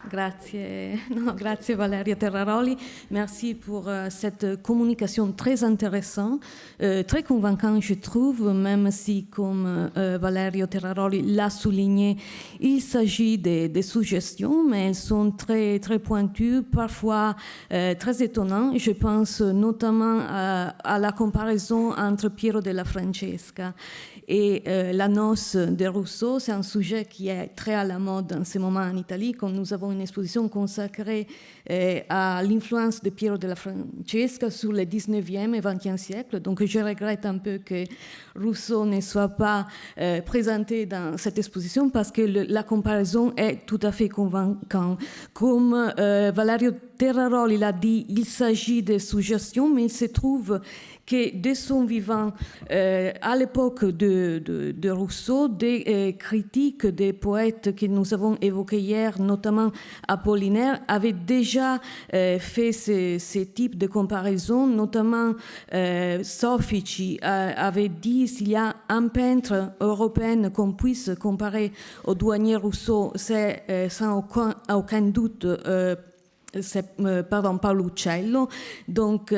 Grazie, no, grazie Valerio Terraroli, merci pour cette communication très intéressante, très convaincante je trouve, même si comme Valerio Terraroli l'a souligné, il s'agit des suggestions, mais elles sont très, très pointues, parfois très étonnantes. Je pense notamment à la comparaison entre Piero della Francesca et la noce de Rousseau. C'est un sujet qui est très à la mode en ce moment en Italie, comme nous avons une exposition consacrée à l'influence de Piero della Francesca sur le 19e et 20e siècle. Donc je regrette un peu que Rousseau ne soit pas présenté dans cette exposition parce que la comparaison est tout à fait convaincante. Comme Valerio Terraroli l'a dit, il s'agit de suggestions, mais il se trouve que de son vivant, à l'époque de Rousseau, des critiques des poètes que nous avons évoqués hier, notamment Apollinaire, avaient déjà fait ce type de comparaison, notamment Soffici avait dit s'il y a un peintre européen qu'on puisse comparer au douanier Rousseau, c'est sans aucun doute Paolo Uccello. Donc,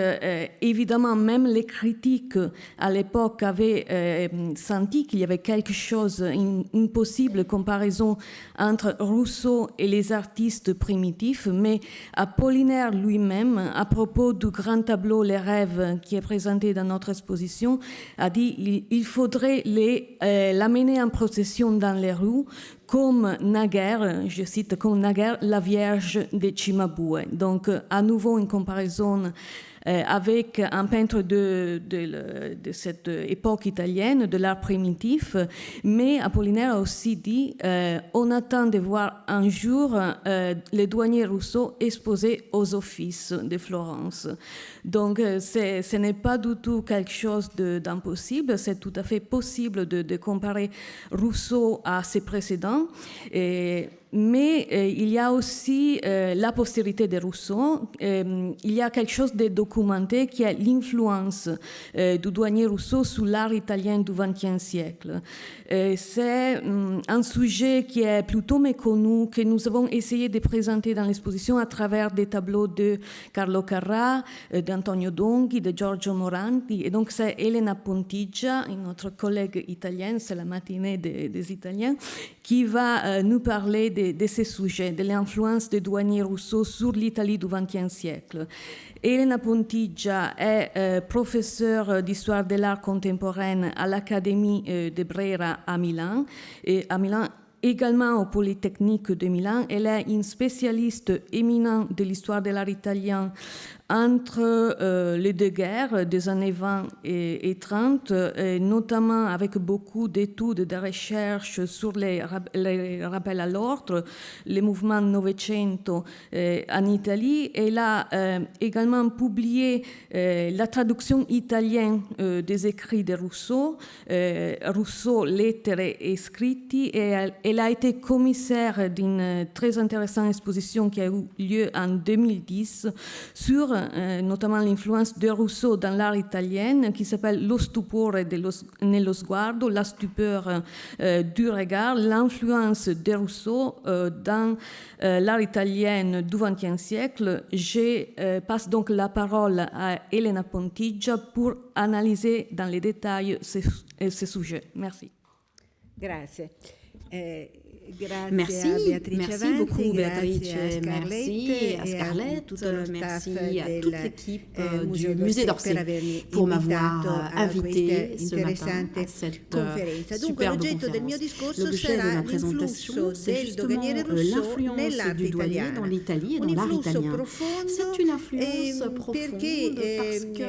évidemment, même les critiques à l'époque avaient senti qu'il y avait quelque chose, une possible comparaison entre Rousseau et les artistes primitifs, mais Apollinaire lui-même, à propos du grand tableau Les Rêves qui est présenté dans notre exposition, a dit il faudrait l'amener en procession dans les rues, comme naguère, je cite, comme naguère la Vierge de Cimabue. Donc, à nouveau, une comparaison avec un peintre de cette époque italienne, de l'art primitif, mais Apollinaire a aussi dit on attend de voir un jour le douanier Rousseau exposé aux Offices de Florence. Donc, ce n'est pas du tout quelque chose d'impossible, c'est tout à fait possible de comparer Rousseau à ses précédents. Mais il y a aussi la postérité de Rousseau. Il y a quelque chose de documenté qui est l'influence du douanier Rousseau sur l'art italien du XXe siècle. C'est un sujet qui est plutôt méconnu, que nous avons essayé de présenter dans l'exposition à travers des tableaux de Carlo Carrà, d'Antonio Donghi, de Giorgio Moranti. Et donc c'est Elena Pontigia, notre collègue italienne, c'est la matinée des Italiens, qui va nous parler de ces sujets, de l'influence de douanier Rousseau sur l'Italie du XXe siècle. Elena Pontigia est professeure d'histoire de l'art contemporaine à l'Académie de Brera à Milan, et à Milan également au Polytechnique de Milan. Elle est une spécialiste éminente de l'histoire de l'art italien entre les deux guerres des années 20 et 30, notamment avec beaucoup d'études, de recherches sur les rappels à l'ordre, les mouvements Novecento en Italie. Elle a également publié la traduction italienne des écrits de Rousseau, Rousseau, lettere e scritti, et elle a été commissaire d'une très intéressante exposition qui a eu lieu en 2010 sur notamment l'influence de Rousseau dans l'art italien, qui s'appelle Lo stupore nello sguardo, la stupeur du regard, l'influence de Rousseau dans l'art italien du XXe siècle. Je passe donc la parole à Elena Pontigia pour analyser dans les détails ce sujet. Merci. Grazie. Merci, merci beaucoup Béatrice, merci à Scarlett, merci à toute l'équipe du Musée d'Orsay pour m'avoir invité ce matin à cette superbe conférence. L'objet de ma présentation, c'est justement l'influence du douanier dans l'Italie et dans l'art italien. C'est une influence profonde parce que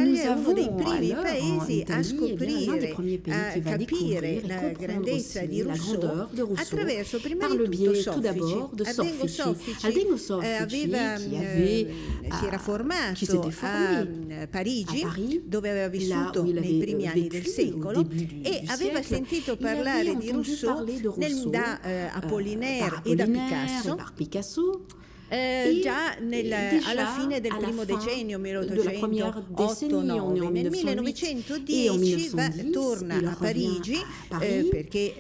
nous avons alors en Italie l'un des premiers pays qui va découvrir et comprendre aussi la grandeur de Rousseau par le biais tout d'abord de Soffici. Aldino Soffici qui s'était formé a Parigi, dove aveva là vissuto où il nei primi avait anni del vécu secolo, au début e du aveva siècle. sentito Il avait parlare di entendu Rousseau parler de Rousseau da Apollinaire par e da Apollinaire, Picasso. par Picasso. già alla fine del primo decennio, 1808-9, nel 1910 torna a Parigi, perché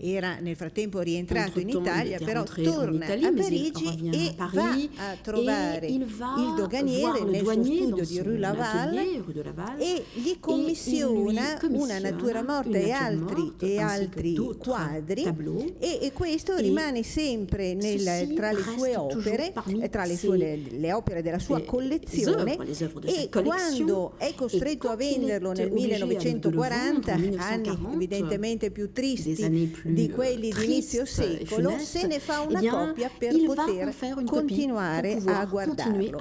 era nel frattempo rientrato in Italia, però torna a Parigi e va a trovare il doganiere nel suo studio di Rue Laval e gli commissiona Una natura morta e altri quadri, e questo rimane sempre tra le sue opere, tra le opere della sua collezione, e quando è costretto a venderlo nel 1940, anni evidentemente più tristi di quelli di inizio secolo, se ne fa una copia per poter continuare a guardarlo.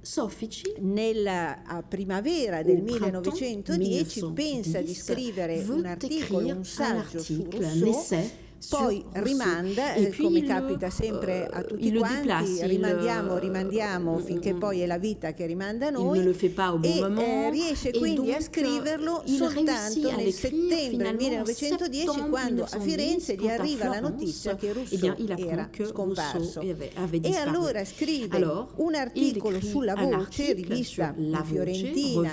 Soffici nella primavera del 1910 pensa di scrivere un articolo, un saggio su Rousseau, poi rimanda, come capita sempre a tutti quanti, rimandiamo finché poi è la vita che rimanda noi, e riesce quindi a scriverlo soltanto nel settembre 1910, quando a Firenze gli arriva la notizia che Rousseau era scomparso. E allora scrive un articolo sulla Voce, rivista fiorentina,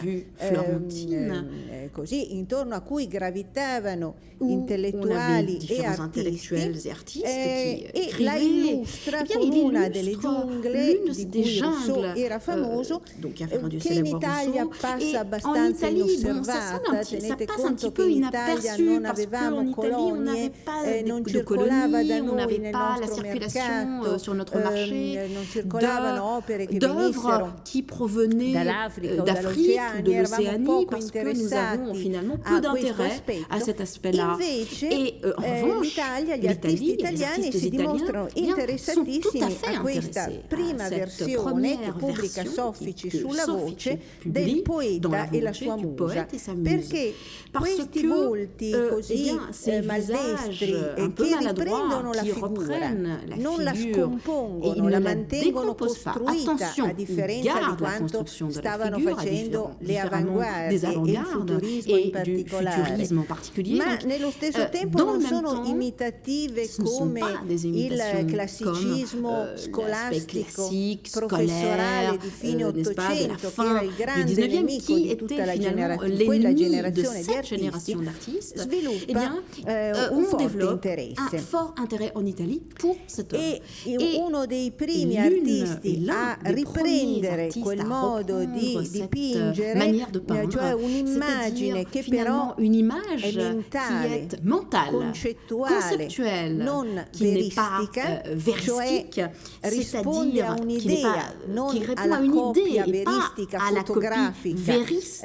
così, intorno a cui gravitavano intellettuali e artisti, e la illustra con una delle giungle di cui Rousseau era famoso, che in Italia passa abbastanza inosservata. Tenete conto che in Italia non avevamo colonie, non circolava da noi nel nostro mercato, non circolavano opere che venissero dall'Africa o dall'Oceania, eravamo poco interessati a questo aspetto. Invece l'Italia, gli artisti italiani si dimostrano interessatissimi a questa prima versione che pubblica Soffici sulla Voce del poeta e la sua musa, perché questi volti così maldestri che riprendono la figura, non la scompongono, la mantengono costruita, a differenza di quanto stavano facendo le avanguardie e il futurismo in particolare, ma nello stesso tempo non sono imitative come il classicismo scolastico professorale di fine Ottocento, che era il grande nemico di tutta quella generazione di artisti, sviluppa un forte interesse. E uno dei primi artisti a riprendere quel modo di dipingere, cioè un'immagine che però è mentale, concettuale, non veristica, cioè risponde a un'idea, non alla copia veristica fotografica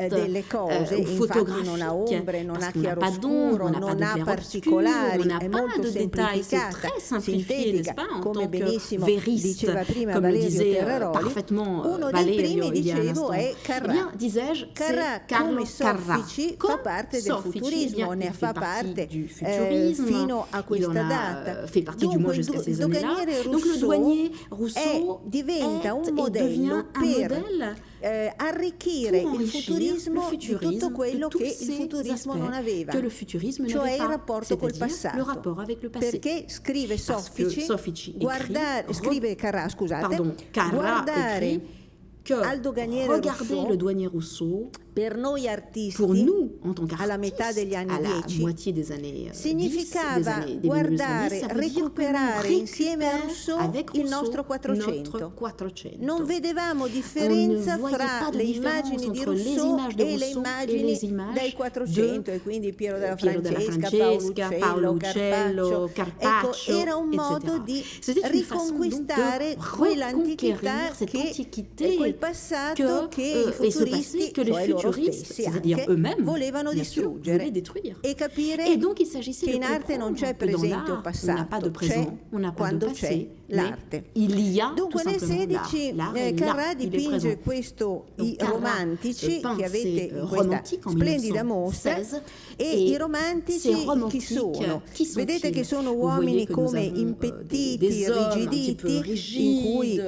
delle cose. Infatti non ha ombre, non ha chiaroscuro, non ha particolari, è molto semplificata, sintetica, come benissimo diceva prima Valerio Terraroli. Uno dei primi, dicevo, è Carrà. Carrà, come Soffici, fa parte del futurismo, ne fa parte fino a questa data. Dunque il doganiere Rousseau diventa un modello per arricchire il futurismo di tutto quello che il futurismo non aveva, cioè il rapporto col passato, perché scrive scrive Carrà, guardare al doganiere Rousseau, per noi artisti, alla metà degli anni 10, significava guardare, recuperare insieme a Rousseau il nostro Quattrocento. Non vedevamo differenza fra le immagini di Rousseau e le immagini del Quattrocento, e quindi Piero della Francesca, Paolo Uccello, Carpaccio. Ecco, era un modo di riconquistare quell'antichità, quel passato che i futuristi, cioè loro stessi anche, volevano distruggere, e capire che in arte non c'è presente o passato, c'è quando c'è l'arte. Il y a Dunque nel 16 Carrà dipinge questo I Romantici che avete in questa splendida mostra e i romantici chi sono? Vedete che sono uomini come impettiti, rigiditi, in cui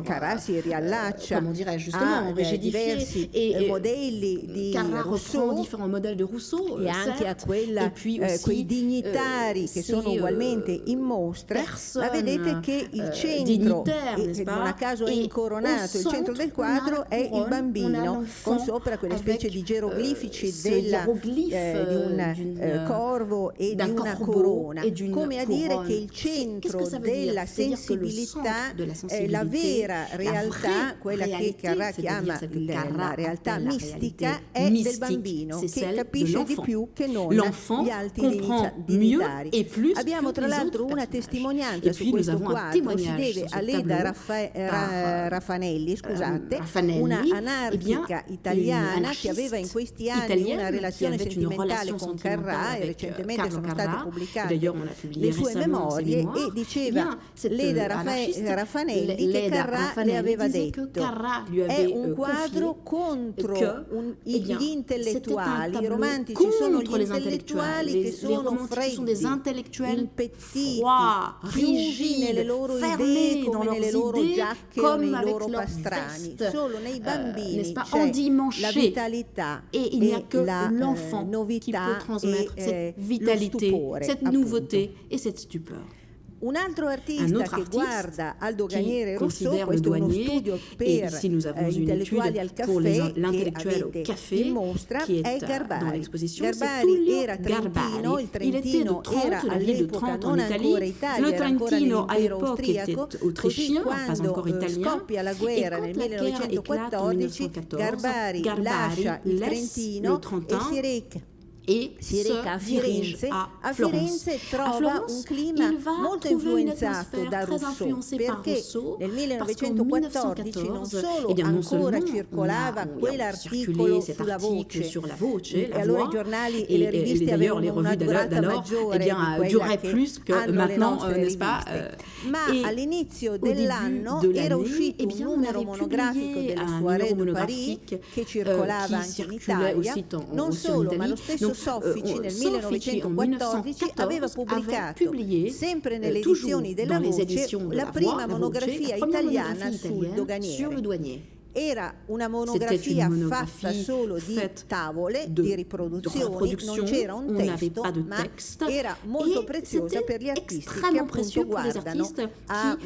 Carrà si riallaccia a diversi modelli di Rousseau e anche a quei dignitari che sono ugualmente in mostra, ma vedete che il centro, non a caso è incoronato, il centro del quadro è il bambino, con sopra quelle specie di geroglifici di un corvo e di una corona, come a dire che il centro della sensibilità, la vera realtà, quella che Carrà chiama la realtà mistica, è del bambino, che capisce di più che non gli altri dignitari. Abbiamo tra l'altro una testimonianza su questo quadro, si deve a Leda Raffanelli, una anarchica italiana che aveva in questi anni una relazione sentimentale con Carrà e recentemente sono state pubblicate le sue memorie e diceva Leda Raffanelli che Carrà le aveva detto è un quadro contro gli intellettuali, i romantici sono gli intellettuali che sono freddi, impettiti, chiusi nelle loro idee come nelle loro giacche o nei loro pastrani. Solo nei bambini c'è la vitalità e la novità e lo stupore, cette nouveauté et cette stupeur. Un altro artista che guarda Aldo Ganiere e Rousseau, questo è uno studio per intellettuali al caffè che avete in mostra, è Garbari. Garbari era trentino, il Trentino era all'epoca non ancora Italia, era ancora nell'impero austriaco, così quando scoppia la guerra nel 1914 Garbari lascia il Trentino e si reca a Firenze. A Firenze trova un clima molto influenzato da Rousseau, perché nel 1914 non solo ancora circolava quell'articolo sulla voce, e allora i giornali e le riviste avevano una durata maggiore di quella che hanno le nostre riviste, ma all'inizio dell'anno era uscito un numero monografico delle Soirée de Paris che circolava anche in Italia, non solo, ma lo stesso Soffici nel 1914 aveva pubblicato, sempre nelle edizioni della Voce, la prima monografia italiana sul doganiere. Era una monografia fatta solo di tavole, di riproduzioni, non c'era un testo, ma era molto preziosa per gli artisti che appunto guardano a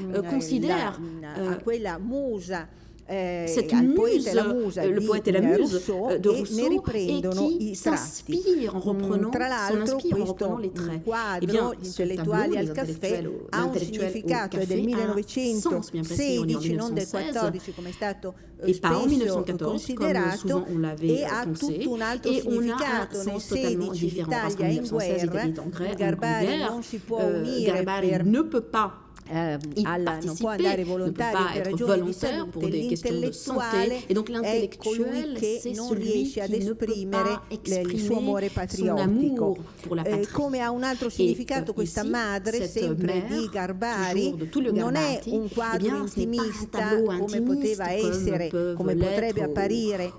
quella musa, al poeta e la musa di Rousseau e ne riprendono i tratti. Tra l'altro questo quadro, Gli intellettuali al caffè, ha un significato, è del 1916, non del 14 come è stato spesso considerato, e ha tutto un altro significato. Nel 16 l'Italia è in guerra, Garbari non si può unire non può andare volontario per ragioni di salute, l'intellettuale è colui che non riesce ad esprimere il suo amore patriottico. Come ha un altro significato questa madre, sempre di Garbari, non è un quadro intimista come poteva essere, come potrebbe apparire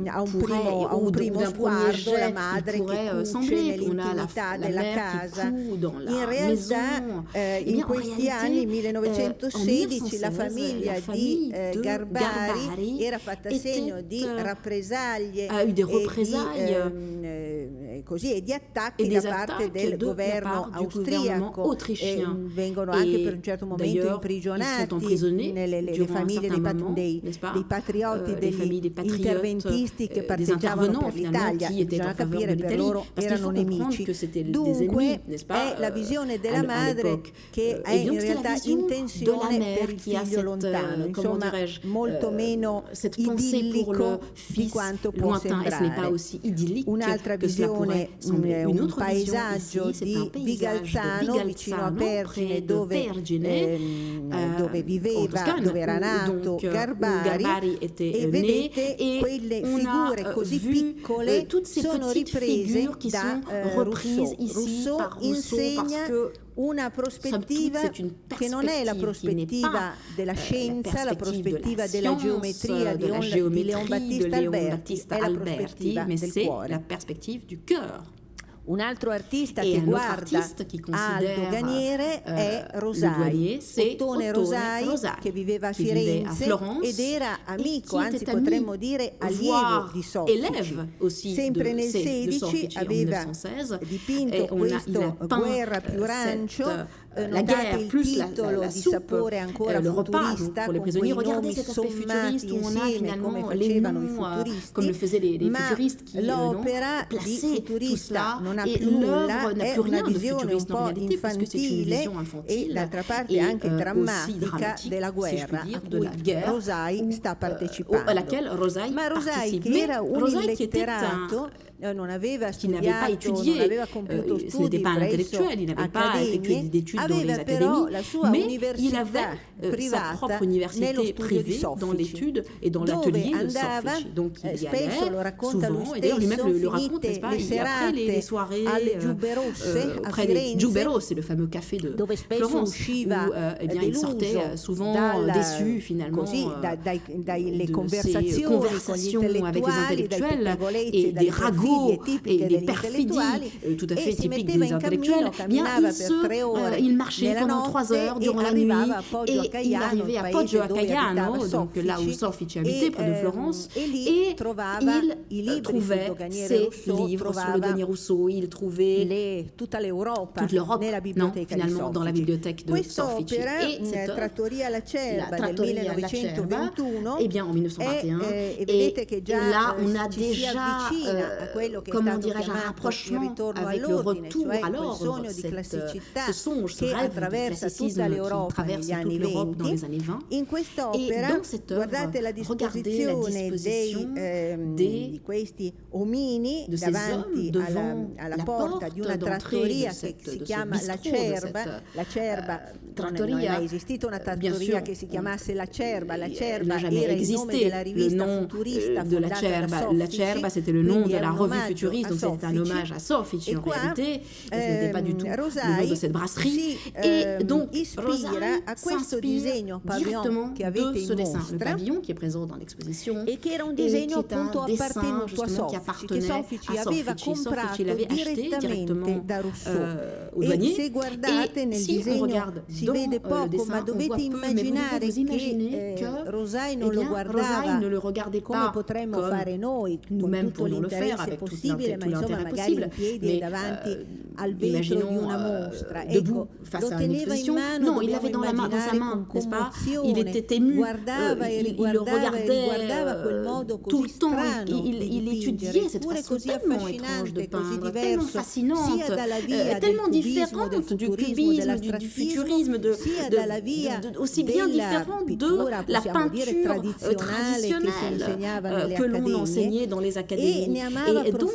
a un primo sguardo la madre che cuce nell'intimità della casa. In realtà in questi anni, 1916, la famiglia di Garbari era fatta segno di rappresaglie e di attacchi da parte del governo austriaco. Vengono anche per un certo momento imprigionati le famiglie dei patrioti, degli interventisti che parteggiavano per l'Italia. Bisogna capire, per loro erano nemici. Dunque è la visione della madre che è in realtà intenzione per il figlio lontano, insomma molto meno idillico di quanto può sembrare. Un'altra visione, un paesaggio di Vigalzano vicino a Pergine, dove viveva, dove era nato Garbari, e vedete quelle figure così piccole sono riprese da Rousseau. Rousseau insegna una prospettiva che non è la prospettiva della scienza, la prospettiva della geometria di Léon Battista Alberti, è la prospettiva del cuore. La perspective du cœur. Un altro artista che guarda al doganiere è Rosai, Ottone Rosai, che viveva a Firenze ed era amico, anzi potremmo dire allievo di Soffici. Sempre nel 16 aveva dipinto questo Guerra più rancio, notate il titolo di sapore ancora futurista, con quei nomi sommati insieme come facevano i futuristi, ma l'opera di futurista non ha più nulla, è una visione un po' infantile e d'altra parte anche drammatica della guerra a cui Rosai sta partecipando. Ma Rosai, che era un illetterato, non aveva studiato, non aveva compiuto studi presso accademie, aveva però la sua università privata nello studio di Soffici, dove andava, spesso lo racconta lui stesso, finite le serate alle Giubbe Rosse a Firenze, le fameux café de dove spesso usciva deluso dalle conversazioni con gli intellettuali, dai pettegolezzi, dalle perfidie tipiche degli intellettuali, e si metteva in cammino, camminava per 3 ore nella notte e arrivava a Poggio a Caiano, il paese dove abitava Soffici, e lì trovava i libri sul doganiere Rousseau, trovava tutta l'Europa nella biblioteca di Soffici. Quest'opera, Trattoria La Cerba del 1921, e vedete che già ci si avvicina a quello che è stato chiamato il ritorno all'ordine, cioè quel sogno di classicità che attraversa tutta l'Europa negli anni 20. In quest'opera, guardate la disposizione di questi omini davanti alla porta di una trattoria che si chiama La Cerba. La Cerba, non è mai esistita una trattoria che si chiamasse La Cerba. La Cerba era il nome della rivista futurista fondata da Soffici. La Cerba, c'était le nom de la revue futuriste, donc c'était un hommage à Soffici en réalité, ce n'était pas du tout le nom de cette brasserie. Et donc ispira a questo disegno pavillon che avete in mostra, le pavillon qui est présent dans l'exposition, e che era un disegno appunto appartenuto a Soffici, che Soffici aveva comprato direttamente da Rousseau. E se guardate nel disegno si vede poco, ma dovete immaginare che Rosai non lo guardava come potremmo fare noi, con tutto l'interesse possibile, ma insomma magari in piedi e davanti al vetro di una mostra. Ecco, lo teneva in mano, non, il l'avait dans sa main, n'est-ce pas? Il était ému, guardava e riguardava quel modo così strano il étudiait cette façon tellement étrange de peindre, tellement fascinante, tellement différente du cubisme, du futurisme, aussi bien différente de la peinture traditionnelle que l'on enseignait dans les académies. Et donc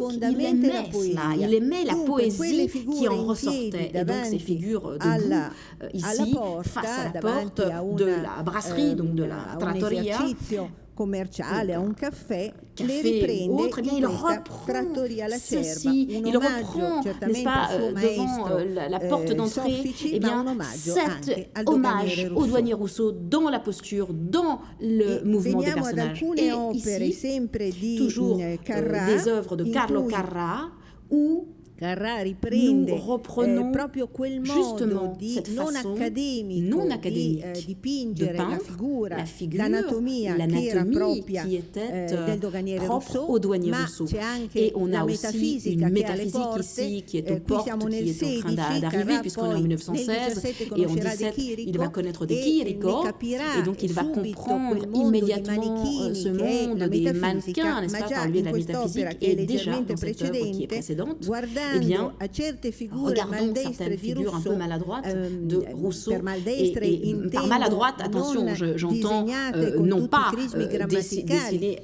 il aimait la poésie qui en ressortait. Et donc ces figures debout, ici, face à la porte de la brasserie, donc de la trattoria, commerciale, a un caffè, le riprende in questa Trattoria La Cerba, un omaggio certamente al suo maestro la porte d'entrée, Soffici, ma un omaggio anche al hommage au douanier Rousseau, dans la posture, dans le mouvement des personnages. Veniamo ad alcune opere sempre di Carrà, des œuvres de Carlo Carrà, où Carrà riprende proprio quel modo non accademico di dipingere la figura, l'anatomia che era propria del doganiere Rousseau, ma c'è anche la metafisica che è alle porte. Qui siamo nel 16, Carrà poi nel 17 conoscerà De Chirico e ne capirà subito quel mondo di manichini che è la metafisica, ma già in quest'opera che è leggermente precedente, guardando eh bien, regardons certaines figures un peu maladroites de Rousseau. Et par maladroite, attention, j'entends non pas dessiner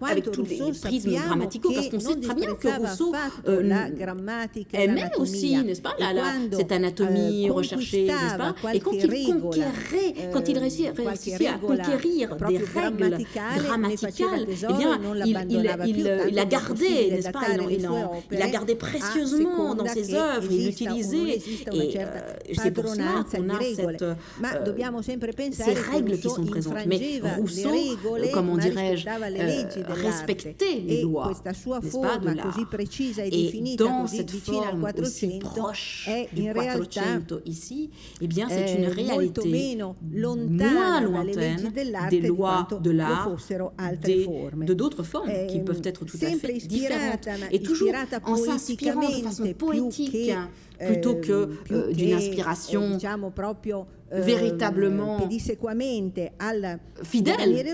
avec tous les prismes grammaticaux, parce qu'on sait très bien que Rousseau aimait aussi, n'est-ce pas, cette anatomie recherchée, n'est-ce pas, et quand il conquérait, quand il réussissait à conquérir des règles grammaticales, eh bien, il la gardait, n'est-ce pas, il la gardait précieusement dans ses œuvres, il l'utilisait, et c'est pour cela qu'on a ces règles qui sont présentes. Mais Rousseau, comment dirais-je, respectait les lois, n'est-ce pas, de l'art. Et dans cette forme aussi proche du Quattrocento ici, eh bien, c'est une réalité moins lointaine des lois de l'art, de d'autres formes qui peuvent être tout à fait différentes, et toujours en s'inspirant de façon poétique plutôt que d'une inspiration véritablement fidèle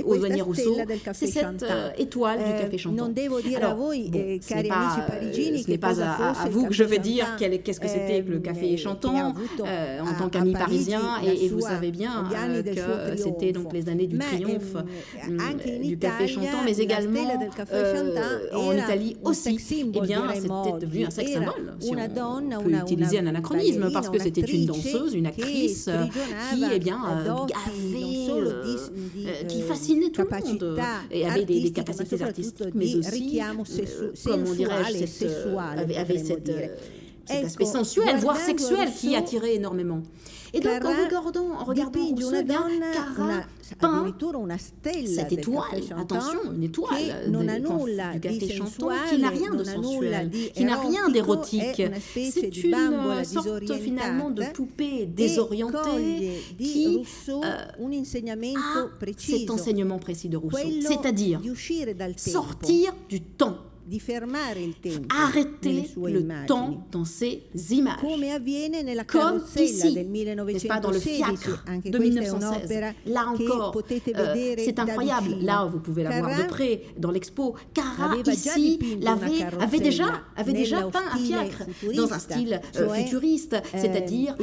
au Daniel Rousseau. C'est cette étoile du café chantant. Alors, bon, ce n'est pas à vous que je vais dire qu'est-ce que c'était que le café chantant en tant qu'ami parisien, et vous savez bien que c'était donc les années du triomphe du café chantant, mais également en Italie aussi. Eh bien, c'était devenu un sexe symbole, si on peut utiliser un anachronisme, parce que c'était une danseuse, une actrice qui, eh bien, qui fascinait tout le monde et avait des capacités artistiques, mais aussi, comment dirais-je, avait cet aspect sensuel, voire sexuel, qui attirait énormément. Et donc, en regardant Rousseau, Carrà peint cette étoile, attention, une étoile du café chantant qui n'a rien de sensuel, qui n'a rien d'érotique. C'est une sorte finalement de poupée désorientée qui a cet enseignement précis de Rousseau, c'est-à-dire sortir du temps. Arrêter le temps dans ces images, comme ici, n'est-ce pas, dans le Fiacre de 1916. Là encore, c'est incroyable. Là, vous pouvez la voir de près dans l'expo. Carrà, ici, avait déjà peint un fiacre dans un style futuriste, c'est-à-dire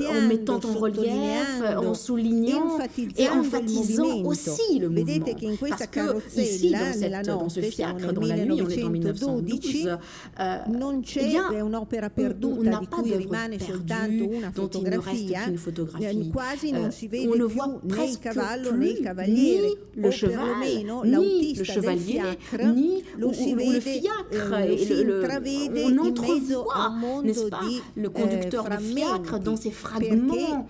en mettant en relief, en soulignant et en enfatisant aussi le mouvement. Parce que ici, dans ce fiacre, dans la nuit, on est en 1912, eh bien, on n'a pas d'œuvre perdue dont il ne reste qu'une photographie. On ne voit presque plus ni le cheval, ni le chevalier, ni le fiacre. On entrevoit, n'est-ce pas, le conducteur de fiacre dans ces fragments,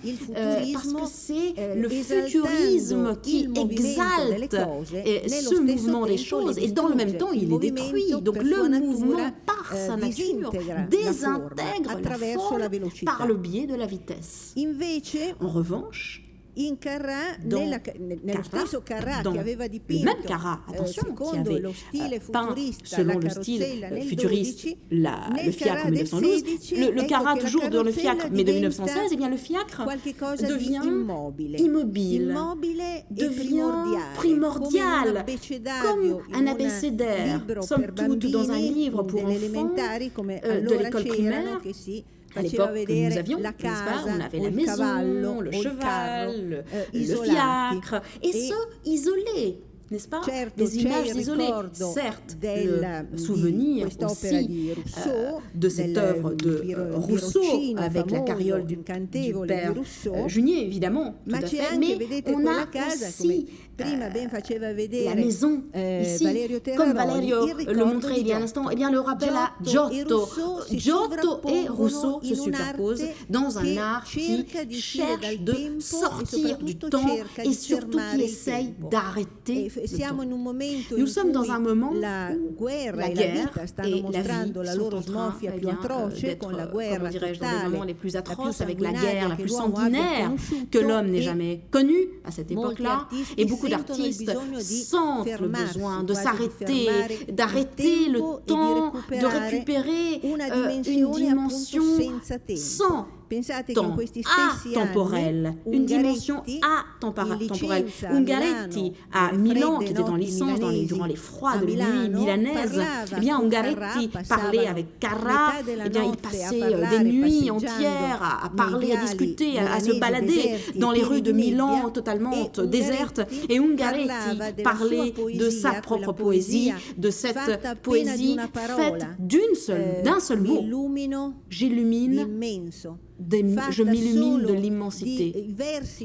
parce que c'est le futurisme qui exalte ce mouvement des choses, et dans le même temps, il est détruit. Donc le mouvement, par sa nature, désintègre la forme par le biais de la vitesse. En revanche, dans le même Carrà, attention, qui avait peint selon le style futuriste le fiacre en 1912, le Carrà toujours dans le fiacre, mais de 1916, eh bien le fiacre devient immobile, devient primordial, comme un abécédaire, somme toute dans un livre pour enfants de l'école primaire. À l'époque que nous avions, n'est-ce pas, on avait la maison, le cheval, le fiacre, et ce, isolé, n'est-ce pas, des images isolées. Certes, le souvenir aussi de cette œuvre de Rousseau, avec la carriole du père Junier, évidemment, tout à fait, mais on a aussi la maison ici, comme Valerio le montrait il y a un instant, eh bien le rappel à Giotto. Giotto et Rousseau se superposent dans un art qui cherche de sortir du temps et surtout qui essaye d'arrêter le temps. Nous sommes dans un moment où la guerre et la vie sont en train d'être, comment dirais-je, dans des moments les plus atroces, avec la guerre la plus sanguinaire que l'homme n'ait jamais connue à cette époque-là, et beaucoup d'artistes sentent le besoin de s'arrêter, d'arrêter le temps, de récupérer une dimension sans temps atemporel, une dimension atemporelle. Ungaretti, à Milan, qui était en licence durant les froides nuits milanaises, eh bien, Ungaretti parlait avec Carrà, eh bien, il passait des nuits entières à parler, à discuter, à se balader dans les rues de Milan totalement désertes. Et Ungaretti parlait de sa propre poésie, de cette poésie faite d'un seul mot. J'illumine, je m'illumine de l'immensité.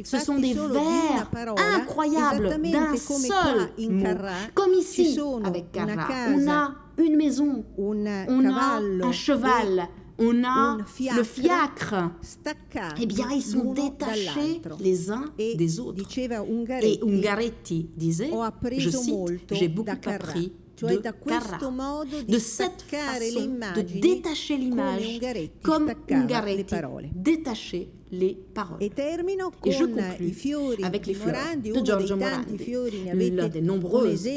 Ce sont des vers incroyables d'un seul mot. Comme ici, avec Carrà, on a une maison, on a un cheval, on a le fiacre. Eh bien, ils sont détachés les uns des autres. Et Ungaretti disait, je cite, j'ai beaucoup appris de Carrà, de cette façon de détacher l'image comme Ungaretti détachait les paroles. Et je conclus avec les fleurs de Giorgio Morandi, l'un des nombreuses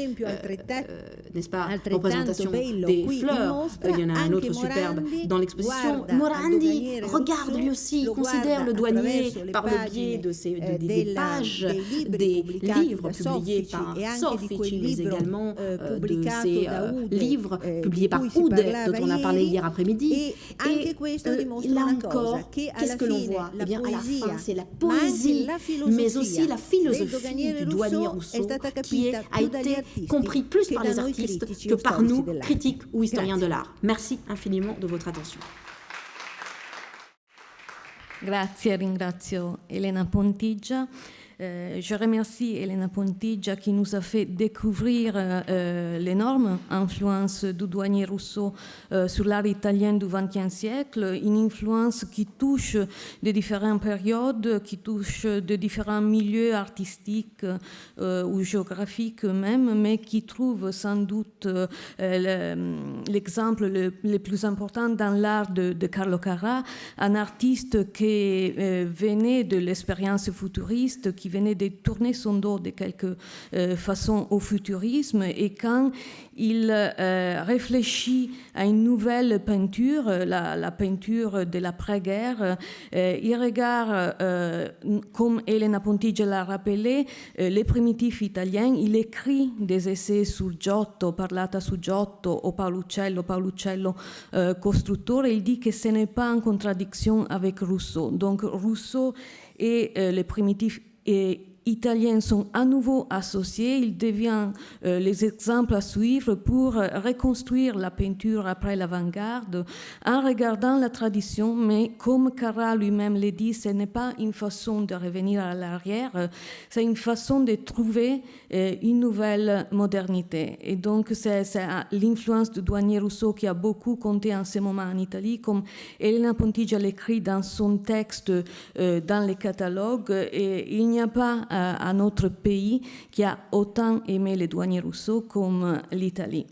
n'est-ce pas, représentations des fleurs. Il y en a un autre superbe dans l'exposition. Morandi regarde lui aussi, considère le douanier par le biais des pages des livres publiés par Soffici, mais également de ces livres publiés par Oude, dont on a parlé hier après-midi. Et là encore, qu'est-ce que l'on voit? Eh bien, à la fin, c'est la poésie, mais aussi la philosophie du douanier Rousseau qui a été compris plus par les artistes que par nous, critiques ou historiens de l'art. Merci infiniment de votre attention. Grazie, ringrazio Elena Pontigia. Je remercie Elena Pontigia qui nous a fait découvrir l'énorme influence du douanier Rousseau sur l'art italien du XXe siècle, une influence qui touche de différentes périodes, qui touche de différents milieux artistiques ou géographiques même, mais qui trouve sans doute l'exemple le plus important dans l'art de Carlo Carrà, un artiste qui venait de l'expérience futuriste, qui venait de tourner son dos de quelque façon au futurisme, et quand il réfléchit à une nouvelle peinture, la peinture de l'après-guerre, il regarde, comme Elena Pontigia l'a rappelé, les primitifs italiens, il écrit des essais sur Giotto, Parlata su Giotto, o Paoluccello Costruttore, il dit que ce n'est pas en contradiction avec Rousseau. Donc Rousseau et les primitifs italiens sont à nouveau associés, ils deviennent les exemples à suivre pour reconstruire la peinture après l'avant-garde en regardant la tradition, mais comme Carrà lui-même l'a dit, ce n'est pas une façon de revenir à l'arrière, c'est une façon de trouver une nouvelle modernité. Et donc c'est l'influence du douanier Rousseau qui a beaucoup compté en ce moment en Italie, comme Elena Pontigia l'écrit dans son texte dans les catalogues, et il n'y a pas un autre pays qui a autant aimé les douaniers Rousseau comme l'Italie.